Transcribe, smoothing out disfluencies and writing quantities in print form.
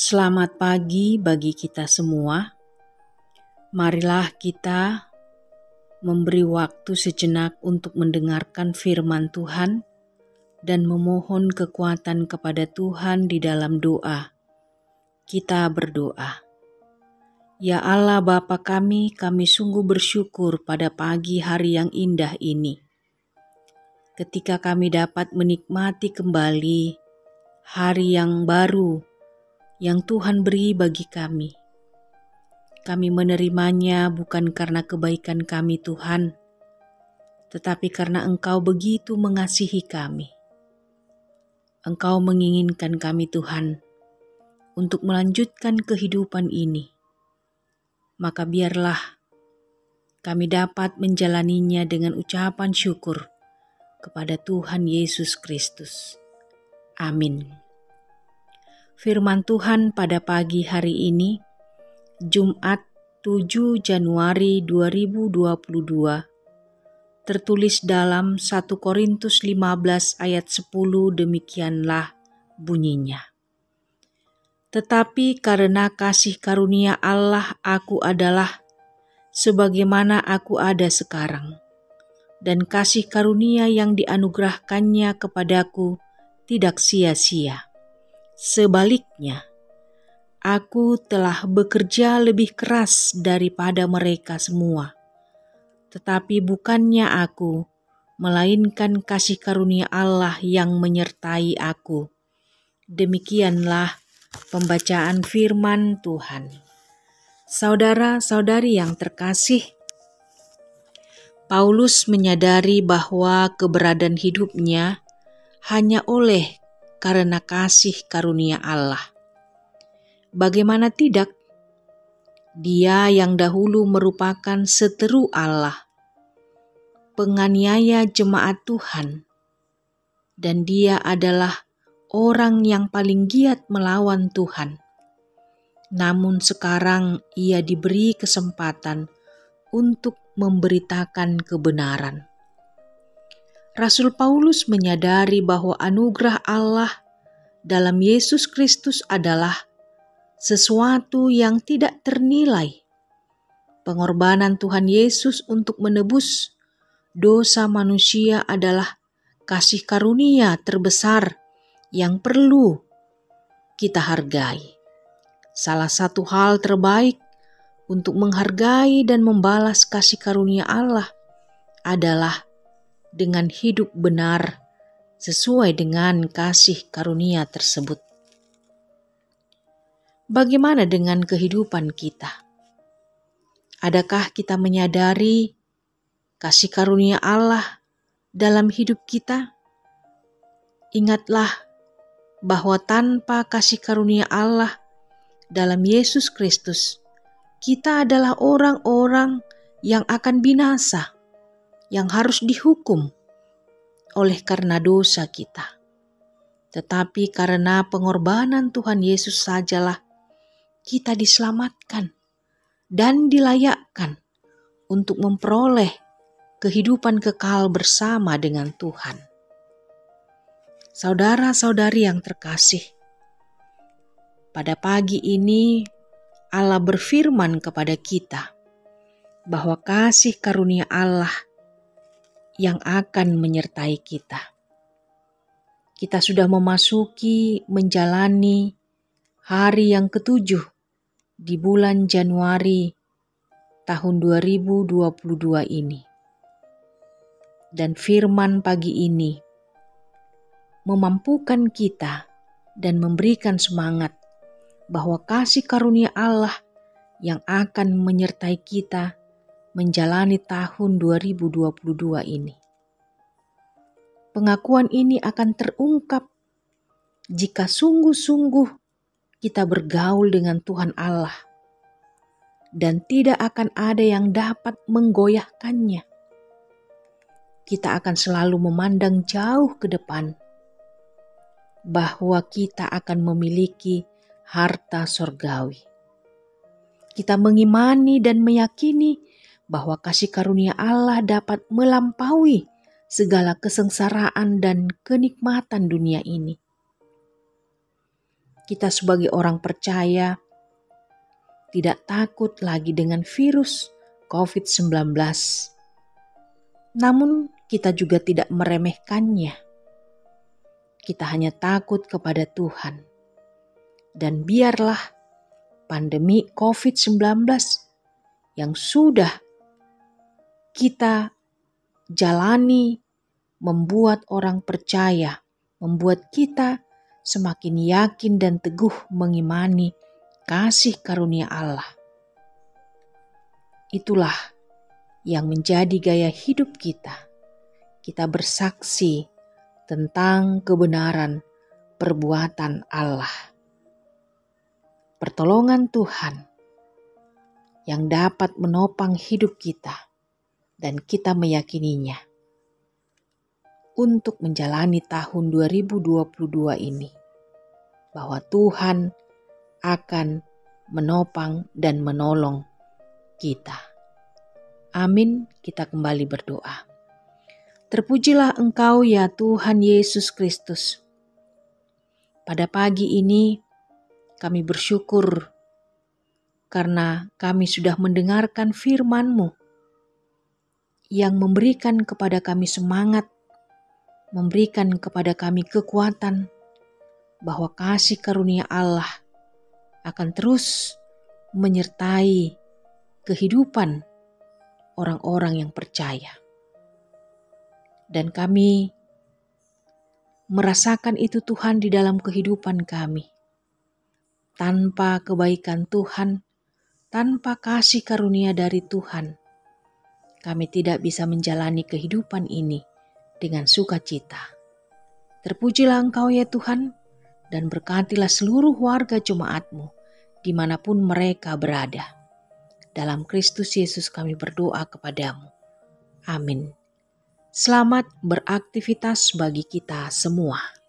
Selamat pagi bagi kita semua. Marilah kita memberi waktu sejenak untuk mendengarkan firman Tuhan dan memohon kekuatan kepada Tuhan di dalam doa. Kita berdoa. Ya Allah Bapa kami sungguh bersyukur pada pagi hari yang indah ini. Ketika kami dapat menikmati kembali hari yang baru yang Tuhan beri bagi kami. Kami menerimanya bukan karena kebaikan kami Tuhan, tetapi karena Engkau begitu mengasihi kami. Engkau menginginkan kami Tuhan untuk melanjutkan kehidupan ini. Maka biarlah kami dapat menjalaninya dengan ucapan syukur kepada Tuhan Yesus Kristus. Amin. Firman Tuhan pada pagi hari ini, Jumat 7 Januari 2022, tertulis dalam 1 Korintus 15 ayat 10 demikianlah bunyinya. Tetapi karena kasih karunia Allah aku adalah sebagaimana aku ada sekarang, dan kasih karunia yang dianugerahkannya kepadaku tidak sia-sia. Sebaliknya, aku telah bekerja lebih keras daripada mereka semua. Tetapi bukannya aku, melainkan kasih karunia Allah yang menyertai aku. Demikianlah pembacaan firman Tuhan. Saudara-saudari yang terkasih, Paulus menyadari bahwa keberadaan hidupnya hanya oleh karena kasih karunia Allah. Bagaimana tidak? Dia yang dahulu merupakan seteru Allah, penganiaya jemaat Tuhan, dan dia adalah orang yang paling giat melawan Tuhan. Namun sekarang ia diberi kesempatan untuk memberitakan kebenaran. Rasul Paulus menyadari bahwa anugerah Allah dalam Yesus Kristus adalah sesuatu yang tidak ternilai. Pengorbanan Tuhan Yesus untuk menebus dosa manusia adalah kasih karunia terbesar yang perlu kita hargai. Salah satu hal terbaik untuk menghargai dan membalas kasih karunia Allah adalah dengan hidup benar sesuai dengan kasih karunia tersebut. Bagaimana dengan kehidupan kita? Adakah kita menyadari kasih karunia Allah dalam hidup kita? Ingatlah bahwa tanpa kasih karunia Allah dalam Yesus Kristus, kita adalah orang-orang yang akan binasa, yang harus dihukum oleh karena dosa kita. Tetapi karena pengorbanan Tuhan Yesus sajalah kita diselamatkan dan dilayakkan untuk memperoleh kehidupan kekal bersama dengan Tuhan. Saudara-saudari yang terkasih, pada pagi ini Allah berfirman kepada kita bahwa kasih karunia Allah yang akan menyertai kita. Kita sudah menjalani hari yang ke-7 di bulan Januari tahun 2022 ini. Dan firman pagi ini memampukan kita dan memberikan semangat bahwa kasih karunia Allah yang akan menyertai kita menjalani tahun 2022 ini. Pengakuan ini akan terungkap jika sungguh-sungguh kita bergaul dengan Tuhan Allah, dan tidak akan ada yang dapat menggoyahkannya. Kita akan selalu memandang jauh ke depan, bahwa kita akan memiliki harta sorgawi. Kita mengimani dan meyakini bahwa kasih karunia Allah dapat melampaui segala kesengsaraan dan kenikmatan dunia ini. kita sebagai orang percaya tidak takut lagi dengan virus COVID-19. Namun kita juga tidak meremehkannya. Kita hanya takut kepada Tuhan. Dan biarlah pandemi COVID-19 yang sudah kita jalani membuat orang percaya, membuat kita semakin yakin dan teguh mengimani kasih karunia Allah. Itulah yang menjadi gaya hidup kita. Kita bersaksi tentang kebenaran perbuatan Allah. Pertolongan Tuhan yang dapat menopang hidup kita dan kita meyakininya untuk menjalani tahun 2022 ini, bahwa Tuhan akan menopang dan menolong kita. Amin. Kita kembali berdoa. Terpujilah Engkau ya Tuhan Yesus Kristus. Pada pagi ini kami bersyukur karena kami sudah mendengarkan firman-Mu yang memberikan kepada kami semangat, memberikan kepada kami kekuatan bahwa kasih karunia Allah akan terus menyertai kehidupan orang-orang yang percaya. Dan kami merasakan itu Tuhan di dalam kehidupan kami. Tanpa kebaikan Tuhan, tanpa kasih karunia dari Tuhan, kami tidak bisa menjalani kehidupan ini dengan sukacita. Terpujilah Engkau ya Tuhan, dan berkatilah seluruh warga jemaat-Mu dimanapun mereka berada. Dalam Kristus Yesus kami berdoa kepadamu. Amin. Selamat beraktivitas bagi kita semua.